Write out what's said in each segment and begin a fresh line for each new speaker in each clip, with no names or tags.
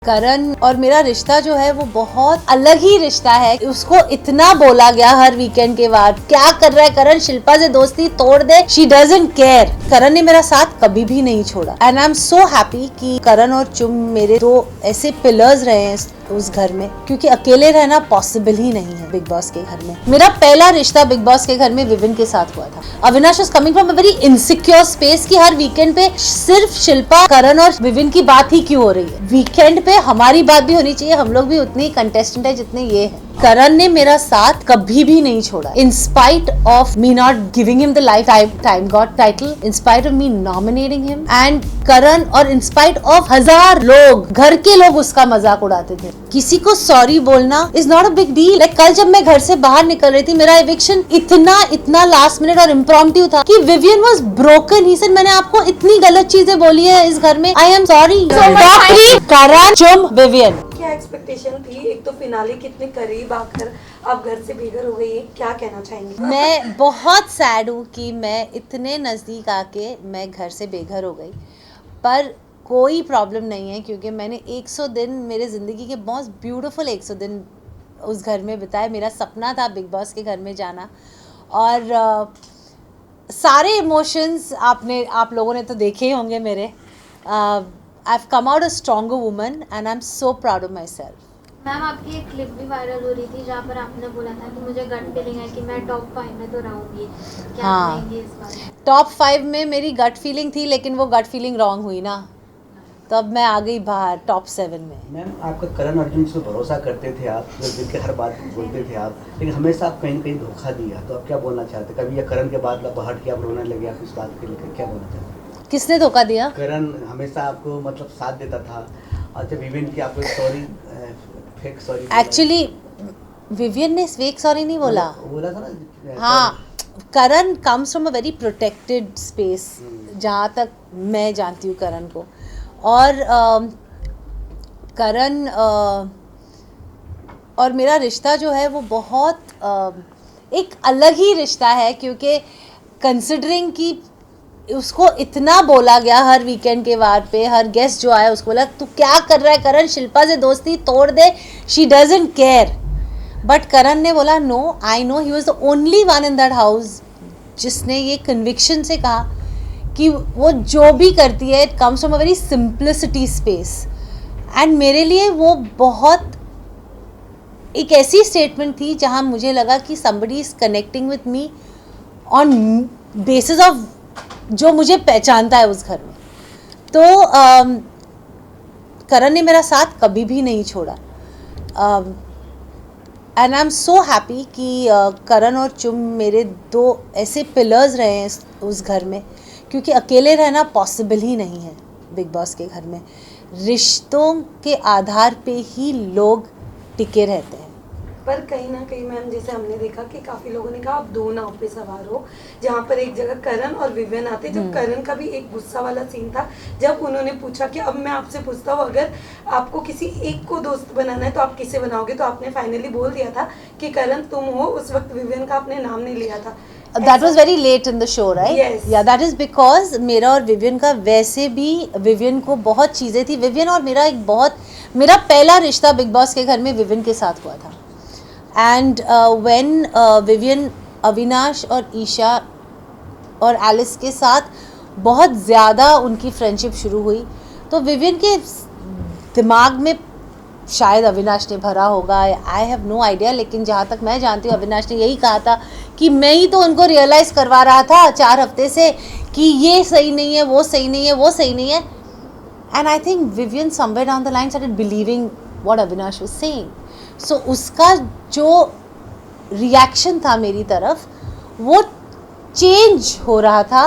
करण और मेरा रिश्ता जो है वो बहुत अलग ही रिश्ता है। उसको इतना बोला गया हर वीकेंड के बाद, क्या कर रहा है करण, शिल्पा से दोस्ती तोड़ दे, शी डजंट केयर। करण ने मेरा साथ कभी भी नहीं छोड़ा and I am so happy कि करण और चुम मेरे दो ऐसे पिलर्स रहे हैं उस घर में, क्योंकि अकेले रहना पॉसिबल ही नहीं है बिग बॉस के घर में। मेरा पहला रिश्ता बिग बॉस के घर में विविन के साथ हुआ था। Avinash was coming from a very insecure space कि हर वीकेंड पे सिर्फ शिल्पा, करण और विविन की बात ही क्यों हो रही है। वीकेंड पे हमारी बात भी होनी चाहिए, हम लोग भी उतने ही कंटेस्टेंट है जितने ये है। करण ने मेरा साथ कभी भी नहीं छोड़ा, in spite of me not giving him the lifetime god title, in spite of me nominating him and Karan, और इन स्पाइट ऑफ 1000 लोग, घर के लोग उसका मजाक उड़ाते थे। किसी को सॉरी बोलना is not a big deal. Like कल जब मैं घर से बाहर निकल रही थी, मेरा एविक्शन इतना लास्ट मिनट और इम्प्रॉम्प्टू था कि Vivian was broken. He said मैंने आपको इतनी गलत चीजें बोली है इस घर में, I am sorry. Karan, Chum, Vivian.
क्या एक्सपेक्टेशन थी? एक तो फिनाले कितने करीब आकर आप घर से बेघर हो गई, क्या कहना चाहेंगे?
मैं बहुत सैड हूँ कि मैं इतने नज़दीक आके मैं घर से बेघर हो गई, पर कोई प्रॉब्लम नहीं है क्योंकि मैंने 100 दिन मेरे ज़िंदगी के बहुत ब्यूटीफुल 100 दिन उस घर में बिताए। मेरा सपना था बिग बॉस के घर में जाना, और सारे इमोशंस आप लोगों ने तो देखे ही होंगे मेरे। I have come out a stronger woman and I am so proud of my self.
Ma'am, आपकी एक क्लिप भी वायरल हो रही थी जहाँ पर आपने बोला था कि मुझे गट फीलिंग है कि मैं टॉप 5 में तो रहूँगी। क्या कहेंगे इस बारे में?
टॉप 5 में मेरी गट फीलिंग थी, लेकिन वो गट फीलिंग रॉन्ग हुई ना, तब मैं आ गई बाहर टॉप 7 में।
मैम, आपका करण अर्जुन से भरोसा करते थे आप, दिल के हर बात बोलते थे आप, लेकिन हमेशा आप कहीं न कहीं धोखा दिया। तो आप क्या बोलना चाहते? कभी या करण के बाद हट के आप रोने लगे, आप इस बात के लेकर क्या बोलना चाहते?
किसने धोखा दिया?
करण हमेशा आपको मतलब साथ देता था, और जब इवेंट की आपको sorry, fake sorry,
actually Vivian ने फेक सॉरी नहीं बोला
था ना।
हाँ, Karan comes from a very protected space, जहाँ तक मैं जानती हूँ करण को। और करण और मेरा रिश्ता जो है वो बहुत एक अलग ही रिश्ता है, क्योंकि कंसिडरिंग कि उसको इतना बोला गया हर वीकेंड के बाद पे, हर गेस्ट जो आया उसको बोला तू क्या कर रहा है करण, शिल्पा से दोस्ती तोड़ दे, she doesn't care. But Karan ने बोला no, I know, he was the only one in that house जिसने ये कन्विक्शन से कहा कि वो जो भी करती है it comes from a very simplicity space. And मेरे लिए वो बहुत एक ऐसी स्टेटमेंट थी जहाँ मुझे लगा कि somebody is connecting with me on basis of जो मुझे पहचानता है उस घर में। तो करण ने मेरा साथ कभी भी नहीं छोड़ा and I am so happy कि करण और चुम मेरे दो ऐसे पिलर्स रहे हैं उस घर में, क्योंकि अकेले रहना पॉसिबल ही नहीं है बिग बॉस के घर में। रिश्तों के आधार पे ही लोग टिके रहते हैं।
पर कहीं ना कहीं मैम, जैसे हमने देखा कि काफी लोगों ने कहा आप दो नाव पे सवार हो, जहाँ पर एक जगह करण और विवियन आते। जब करण का भी एक गुस्सा वाला सीन था, जब उन्होंने पूछा कि अब मैं आपसे पूछता हूँ, अगर आपको किसी एक को दोस्त बनाना है तो आप किसे बनाओगे, तो आपने फाइनली बोल दिया था कि करण तुम हो। उस वक्त विवियन का आपने नाम नहीं लिया था।
That was very late in the show, right?
Yes.
Yeah, that is because मेरा और विवियन का, वैसे भी विवियन को बहुत चीज़ें थी। विवियन और मेरा पहला रिश्ता बिग बॉस के घर में विवियन के साथ हुआ था। एंड व्हेन विवियन अविनाश और ईशा और एलिस के साथ बहुत ज़्यादा उनकी फ्रेंडशिप शुरू हुई, तो विवियन के दिमाग में शायद अविनाश ने भरा होगा, आई हैव नो आइडिया, लेकिन जहाँ तक मैं जानती हूँ अविनाश ने यही कहा था कि मैं ही तो उनको रियलाइज़ करवा रहा था 4 हफ्ते से कि ये सही नहीं है, वो सही नहीं है, वो सही नहीं है। And I think Vivian somewhere down the line started believing what Avinash was saying. So उसका जो रिएक्शन था मेरी तरफ वो चेंज हो रहा था।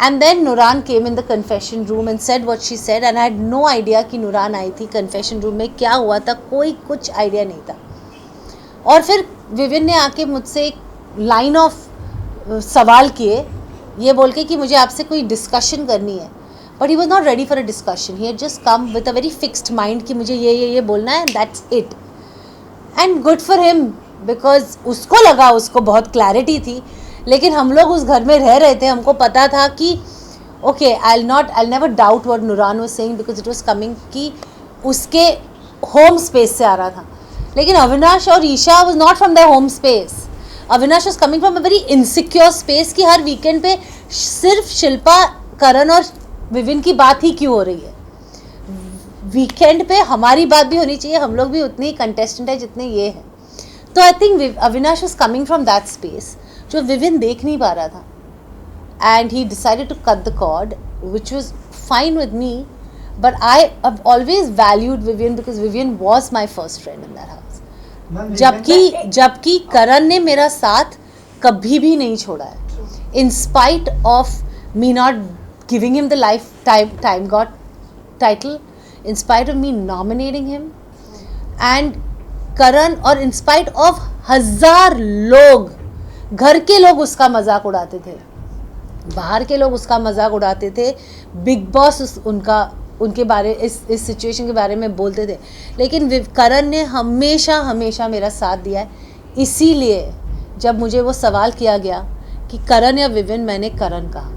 And then Nooran came in the confession room and said what she said, and I had no idea कि नूरान आई थी कन्फेशन रूम में, क्या हुआ था कोई कुछ आइडिया नहीं था। और फिर विवियन ने आके मुझसे एक लाइन ऑफ सवाल किए, ये बोल के कि मुझे आपसे कोई डिस्कशन करनी है। But he was not ready for a discussion, he had just come with a very fixed mind कि मुझे ये बोलना है, that's it. And good for him, because उसको लगा उसको बहुत क्लैरिटी थी, लेकिन हम लोग उस घर में रह रहे थे, हमको पता था कि okay, I'll never doubt what Nurhan was saying because it was coming कि उसके होम स्पेस से आ रहा था, लेकिन अविनाश और Eisha was not from their home space. Avinash was coming from a very insecure space कि हर वीकेंड पे सिर्फ शिल्पा, करण और विविन की बात ही क्यों हो रही है. वीकेंड पे हमारी बात भी होनी चाहिए, हम लोग भी उतने ही कंटेस्टेंट है जितने ये हैं. तो I think Avinash was coming from that space जो विविन देख नहीं पा रहा था. And he decided to cut the cord, which was fine with me, but I have always valued Vivian because Vivian was my first friend in that house. जबकि करण ने मेरा साथ कभी भी नहीं छोड़ा है, in spite of me not giving him the lifetime God title, in spite of me nominating him, and करण, और in spite of 1000 लोग, घर के लोग उसका मजाक उड़ाते थे, बाहर के लोग उसका मजाक उड़ाते थे, बिग बॉस उनके बारे इस सिचुएशन के बारे में बोलते थे, लेकिन करण ने हमेशा मेरा साथ दिया है. इसीलिए जब मुझे वो सवाल किया गया कि करण या विविन, मैंने करण कहा,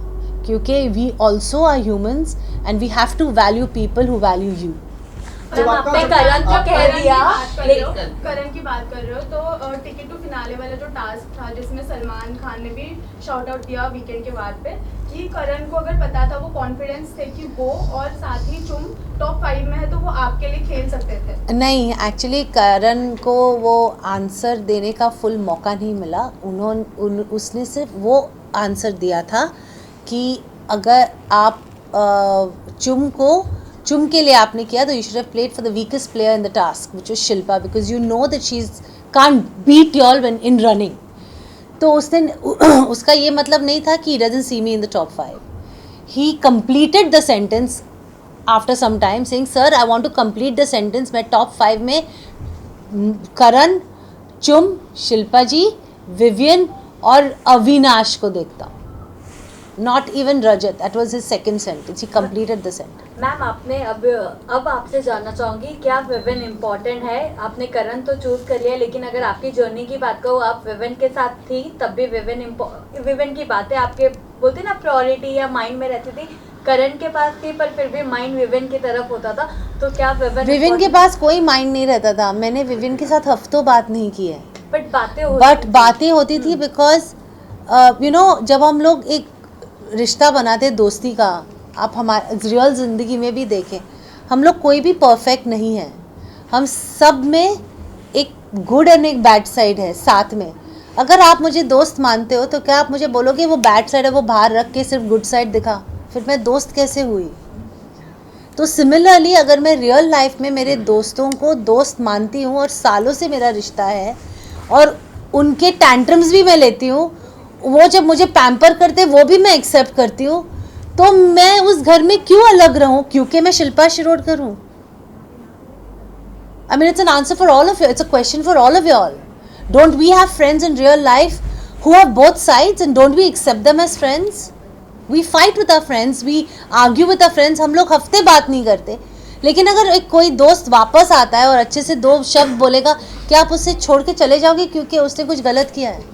क्योंकि we also are humans and we have to value people who value you.
जब आपने करण तो कह दिया,
करण की बात कर रहे हो तो टिकट टू फिनाले वाला जो टास्क था जिसमें सलमान खान ने भी शॉट आउट दिया वीकेंड के बाद पे कि करण को अगर पता था, वो कॉन्फिडेंस थे कि वो और साथ ही चुम टॉप 5 में है तो वो आपके लिए खेल सकते थे.
नहीं, एक्चुअली करण को वो आंसर देने का फुल मौका नहीं मिला. उसने सिर्फ वो आंसर दिया था कि अगर आप चुम के लिए आपने किया तो you should have played for the weakest player in the task which was Shilpa, because you know that she can't beat you all when in running. तो उसका ये मतलब नहीं था कि he doesn't see me in the top 5. He completed the sentence after some time saying, sir, I want to complete the sentence. मैं top 5 में करण, चुम, शिल्पा जी, विवियन और अविनाश को देखता हूँ. Not even Rajat. That was his second sentence. He completed the sentence.
Ma'am आपने अब आपसे जानना चाहूँगी, क्या विविन इम्पोर्टेंट है? आपने करण तो चूज कर लिया, लेकिन अगर आपकी जर्नी की बात करूँ, आप विविन के साथ थी तब भी विविन की बातें आपके बोलते ना प्रायोरिटी या माइंड में रहती थी. करण के पास थी पर फिर भी माइंड विविन की तरफ होता था, तो क्या विविन
के पास कोई माइंड नहीं रहता था. मैंने विविन के साथ हफ्तों बात नहीं की है,
बट
बातें होती थी बिकॉज यू नो जब हम लोग एक रिश्ता बनाते दोस्ती का, आप हमारे रियल ज़िंदगी में भी देखें, हम लोग कोई भी परफेक्ट नहीं है. हम सब में एक गुड एंड एक बैड साइड है साथ में. अगर आप मुझे दोस्त मानते हो तो क्या आप मुझे बोलोगे वो बैड साइड है वो बाहर रख के सिर्फ गुड साइड दिखा, फिर मैं दोस्त कैसे हुई? तो सिमिलरली अगर मैं रियल लाइफ में मेरे दोस्तों को दोस्त मानती हूँ और सालों से मेरा रिश्ता है और उनके टैंट्रम्स भी मैं लेती हूँ, वो जब मुझे पैम्पर करते वो भी मैं एक्सेप्ट करती हूँ, तो मैं उस घर में क्यों अलग रहूँ क्योंकि मैं शिल्पा शिरोडकर हूँ? I mean, it's an answer for all of you. It's a question for all of you all. Don't we have friends in real life who have both sides and don't we accept them as friends? We fight with our friends, we argue with our friends. हम लोग हफ्ते बात नहीं करते, लेकिन अगर एक कोई दोस्त वापस आता है और अच्छे से 2 शब्द बोलेगा, क्या आप उससे छोड़ के चले जाओगे क्योंकि उसने कुछ गलत किया है?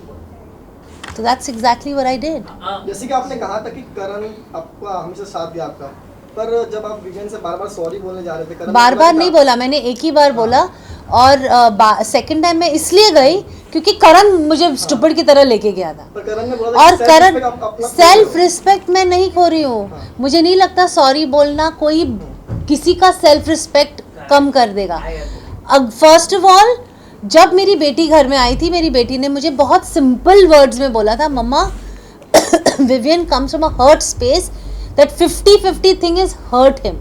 So that's exactly what I did.
जैसे कि आपने कहा था कि करण आपका हमेशा साथ दिया आपका, पर जब आप विवियन से बार-बार सॉरी बोलने जा रहे थे, करण
बार-बार नहीं बोला, मैंने एक ही बार बोला. और सेकंड टाइम मैं इसलिए गई क्योंकि करण मुझे स्टूपिड की तरह लेके गया था.
पर करण ने बोला
और करण सेल्फ रिस्पेक्ट मैं नहीं खो रही हूँ. मुझे नहीं लगता सॉरी बोलना कोई किसी का सेल्फ रिस्पेक्ट कम कर देगा. फर्स्ट ऑफ ऑल जब मेरी बेटी घर में आई थी, मेरी बेटी ने मुझे बहुत सिंपल वर्ड्स में बोला था, मम्मा Vivian comes from a hurt space, that 50-50 thing is hurt him.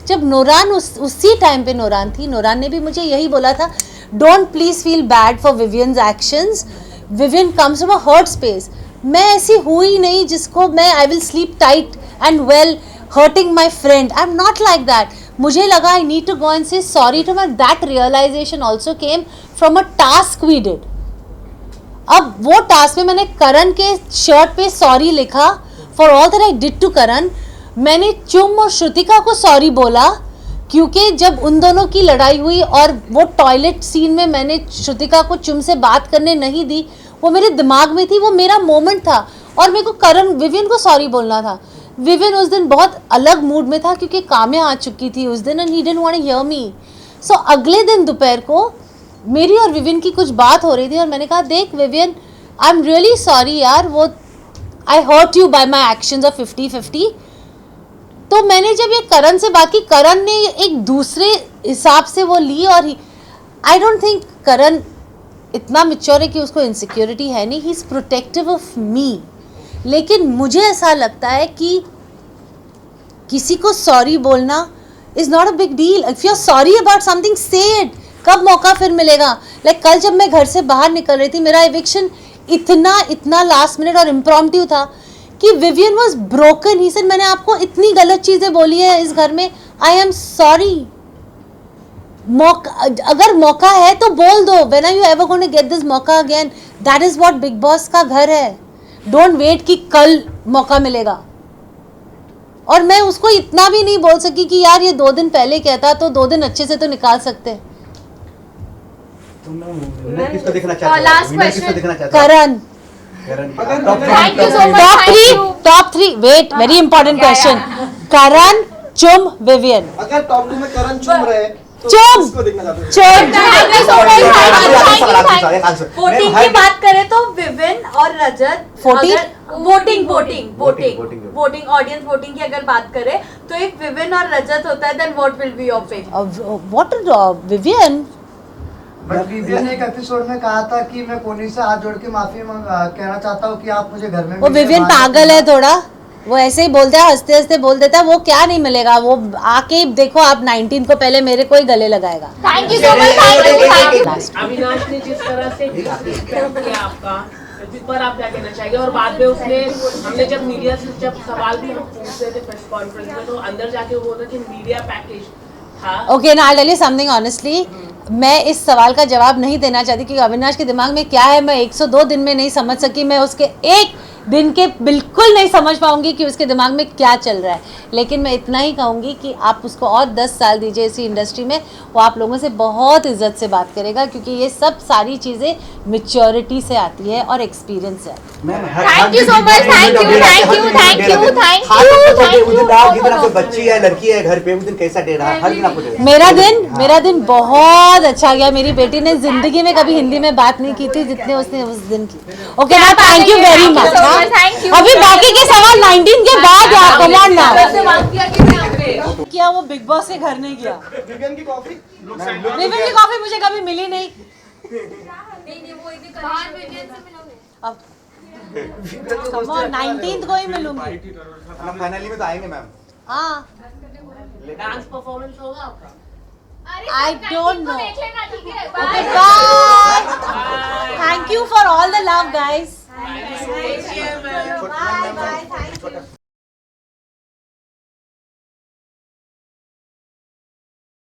जब नूरान उसी टाइम पे नूरान थी, नूरान ने भी मुझे यही बोला था, don't please feel bad for Vivian's actions, Vivian comes from a hurt space. मैं ऐसी हुई नहीं जिसको मैं I will sleep tight and well hurting my friend. I am not like that. मुझे लगा I need to go and say sorry to my. That realization also came from a task we did. अब वो task में मैंने करण के shirt पे sorry लिखा for all that I did to Karan. मैंने चुम और श्रुतिका को सॉरी बोला क्योंकि जब उन दोनों की लड़ाई हुई और वो टॉयलेट सीन में मैंने श्रुतिका को चुम से बात करने नहीं दी, वो मेरे दिमाग में थी, वो मेरा मोमेंट था और मेरे को करण विवियन को सॉरी बोलना था. विवियन उस दिन बहुत अलग मूड में था क्योंकि काम्या आ चुकी थी उस दिन and he didn't want to hear me. So अगले दिन दोपहर को मेरी और विवियन की कुछ बात हो रही थी और मैंने कहा देख Vivian, I am really sorry यार, वो I hurt you by my actions of 50-50. तो मैंने जब ये करण से बात की, करण ने एक दूसरे हिसाब से वो ली और आई डोंट थिंक करण इतना मैच्योर है कि उसको इनसिक्योरिटी है नहीं. He is protective of me. लेकिन मुझे ऐसा लगता है कि किसी को सॉरी बोलना is not a big deal. If you are sorry about something say it. कब मौका फिर मिलेगा? लाइक कल जब मैं घर से बाहर निकल रही थी, मेरा एविक्शन इतना लास्ट मिनट और इम्प्रॉम्प्टू था कि Vivian was broken. He said मैंने आपको इतनी गलत चीज़ें बोली है इस घर में, आई एम सॉरी. अगर मौका है तो बोल दो. When are you ever going to get this मौका again? That is what Bigg Boss का घर है. डोंट वेट कि कल मौका मिलेगा. और मैं उसको इतना भी नहीं बोल सकी कि यार ये 2 दिन पहले कहता तो 2 दिन अच्छे से तो निकाल सकते.
तो मैं किसको देखना चाहता हूं?
लास्ट
विनर किसको
क्वेश्चन
देखना चाहता हूं?
Karan.
Thank you so much.
Top 3 wait, very important question. Karan, Chum, Vivian.
अगर टॉप 2 में करण चुम रहे तो
चुम!
किसको देखना चाहते हैं?
चुम.
Thank you so much.
Thank you.
Voting की बात करें तो विविन और रजत.
40?
Voting
Voting.
ऑडियंस वोटिंग की अगर बात करें तो इफ विविन और रजत होता है then what will be your pick?
What Vivian?
But Vivian ने एक एपिसोड में कहा था कि मैं कोनी से हाथ जोड़ के माफी कहना चाहता हूँ कि आप मुझे घर में
वो विवियन पागल है थोड़ा. वो ऐसे ही बोलता है, हंसते हंसते बोल देता है. वो क्या नहीं मिलेगा, वो आके देखो आप 19 को पहले मेरे को ही गले लगाएगा.
Thank you so much.
Avinash ने जिस तरह से डिसरिस्पेक्ट किया आपका, जिस पर आप क्या कहना चाहेंगे? और बाद में उसने, हमने जब मीडिया से जब सवाल भी हम पूछते थे प्रेस कॉन्फ्रेंस में, तो अंदर जाके वो बोलता कि मीडिया पैकेज था.
ओके ना, I tell you something honestly. मैं इस सवाल का जवाब नहीं देना चाहती कि अविनाश के दिमाग में क्या है. मैं 102 दिन में नहीं समझ सकी. मैं उसके एक दिन के बिल्कुल नहीं समझ पाऊंगी कि उसके दिमाग में क्या चल रहा है. लेकिन मैं इतना ही कहूँगी कि आप उसको और 10 साल दीजिए इसी इंडस्ट्री में. वो आप लोगों से बहुत इज्जत से बात करेगा क्योंकि ये सब सारी चीज़ें मेच्योरिटी से आती है और एक्सपीरियंस से आती है.
Thank you so much. Thank you.
बच्ची है, लड़की है घर पे, उस दिन कैसा डे रहा? हर दिन आपको डे रहा?
मेरा दिन बहुत अच्छा गया. मेरी बेटी ने जिंदगी में कभी हिंदी में बात नहीं की थी जितने उसने उस दिन की. ओके ना, थैंक यू वेरी मच. अभी बाकी के सवाल 19 के बाद यार, कम ऑन ना. क्या वो बिग बॉस के घर नहीं गया?
विवियन की कॉफी
विवियन की कॉफी मुझे कभी मिली नहीं. अब कम ऑन, 19 को ही मिलूंगी.
फाइनली में तो आएंगे मैम.
हाँ,
डांस परफॉर्मेंस होगा आपका?
I don't know. Okay, bye. Thank you for all the love, guys.